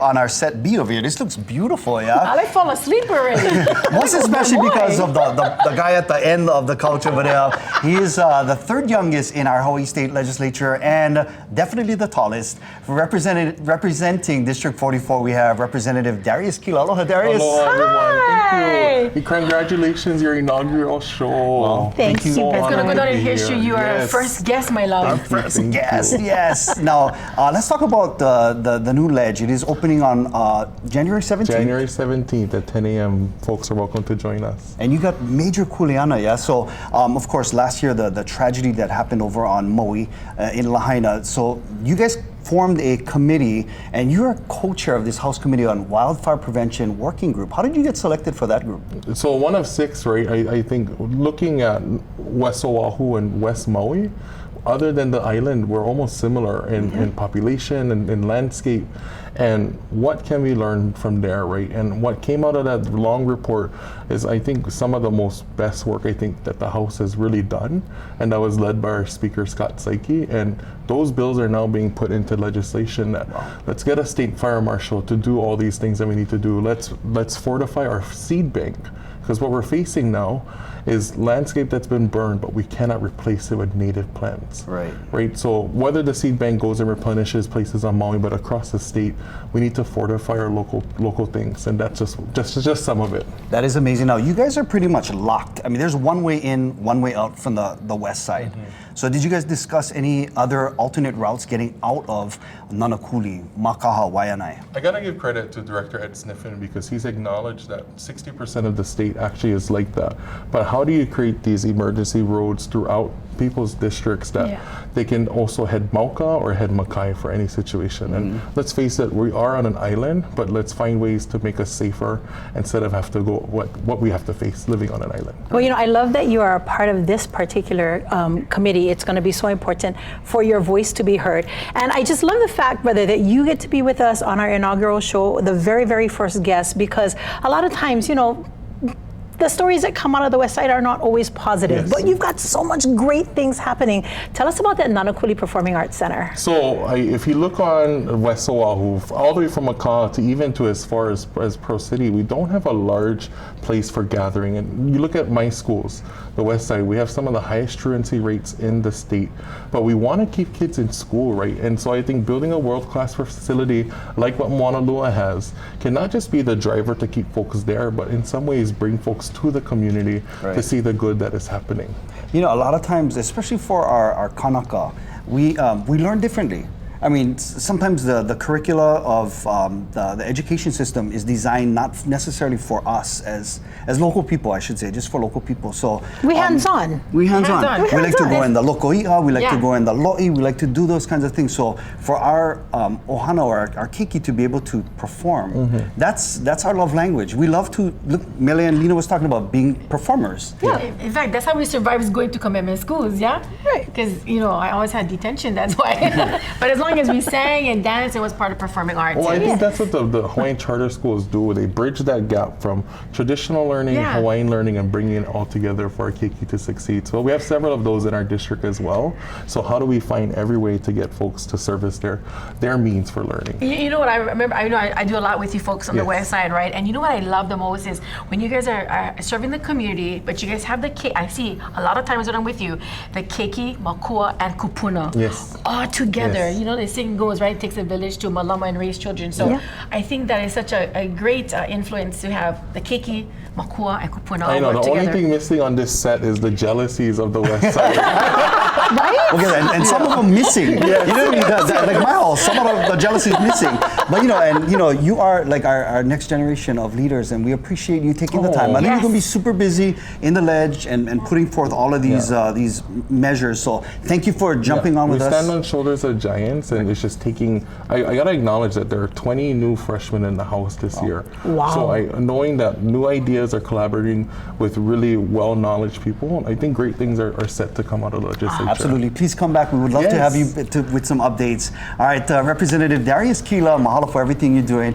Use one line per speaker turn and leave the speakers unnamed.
On our set B over here. This looks beautiful, yeah?
I like fall asleep already.
Most especially because of the guy at the end of the couch over there. He is the third youngest in our Hawaii State Legislature and definitely the tallest. Representing District 44, we have Representative Darius Kila. Aloha, Darius.
Hello, everyone.
Hi.
Thank you. Congratulations, your inaugural show.
Well,
Thank you.
So
It's going to go down in
honored to be
history.
here.
You are our
Yes.
first guest, my love.
Our first
Thank
guest,
you.
yes. Now, let's talk about the new ledge. It is opening on January 17th.
January 17th at 10 a.m. Folks are welcome to join us.
And you got major kuleana, yeah? So, of course, last year, the tragedy that happened over on Maui in Lahaina. So, you guys formed a committee, and you're a co-chair of this House Committee on Wildfire Prevention Working Group. How did you get selected for that group?
So one of six, right? I think looking at West Oahu and West Maui, other than the island, we're almost similar in population and in landscape. And what can we learn from there, right? And what came out of that long report is, I think, some of the most best work I think that the House has really done, and that was led by our Speaker Scott Saiki. And those bills are now being put into legislation. That let's get a state fire marshal to do all these things that we need to do. Let's fortify our seed bank, because what we're facing now is landscape that's been burned, but we cannot replace it with native plants. Right. So whether the seed bank goes and replenishes places on Maui, but across the state, we need to fortify our local things, and that's just some of it.
That is amazing. Now, you guys are pretty much locked. I mean, there's one way in, one way out from the west side. So did you guys discuss any other alternate routes getting out of Nanakuli, Makaha, Waianae?
I gotta give credit to Director Ed Sniffen, because he's acknowledged that 60% of the state actually is like that. But how do you create these emergency roads throughout people's districts that they can also head Mauka or head Makai for any situation? And let's face it, we are on an island, but let's find ways to make us safer instead of have to go what we have to face living on an island.
Well, you know, I love that you are a part of this particular committee. It's going to be so important for your voice to be heard. And I just love the fact, brother, that you get to be with us on our inaugural show, the very, very first guest, because a lot of times, you know, the stories that come out of the West Side are not always positive, but you've got so much great things happening. Tell us about that Nanakuli Performing Arts Center.
So if you look on West Oahu, all the way from Makaha to even to as far as Pro City, we don't have a large place for gathering. And you look at my schools, the West Side, we have some of the highest truancy rates in the state, but we want to keep kids in school, right? And so I think building a world-class facility like what Mauna Lua has can not just be the driver to keep folks there, but in some ways bring folks to the community to see the good that is happening.
You know, a lot of times, especially for our Kanaka, we learn differently. I mean, sometimes the curricula of the education system is designed not necessarily for us as local people, I should say, just for local people. So
we hands-on.
We hands-on. We like to go in the lokoi'a, we like to go in the lo'i, we like to do those kinds of things. So for our ohana or our keiki to be able to perform, that's our love language. We love to, look, Mele and Lena was talking about being performers.
Yeah.
In fact, that's how we survived going to commitment schools, yeah?
Right.
Because, you know, I always had detention, that's why. But as long as we sang and danced, it was part of performing arts.
Well, I think that's what the Hawaiian charter schools do. They bridge that gap from traditional learning, Hawaiian learning, and bringing it all together for our keiki to succeed. So we have several of those in our district as well. So how do we find every way to get folks to service their means for learning?
You know what I remember? I do a lot with you folks on the West Side, right? And you know what I love the most is when you guys are serving the community, but you guys have the keiki. I see a lot of times when I'm with you, the keiki, makua, and kupuna all together. You know, they sing goes, right? It takes a village to malama and raise children. So I think that is such a great influence to have the keiki, makua, and kupuna all
I know,
work
the
together.
only thing missing on this set is the jealousies of the West Side.
Right?
Okay, and some of them missing. You know, like my house, some of the jealousy is missing. But you are like our next generation of leaders, and we appreciate you taking the time. I know you're going to be super busy in the ledge and putting forth all of these measures. So thank you for jumping on with us.
We stand on shoulders of giants, and it's just taking. I gotta acknowledge that there are 20 new freshmen in the House this year.
Wow.
So knowing that new ideas are collaborating with really well-knowledge people, I think great things are set to come out of the legislature.
Absolutely. Please come back. We would love to have you with some updates. All right, Representative Darius Kila, mahalo for everything you're doing.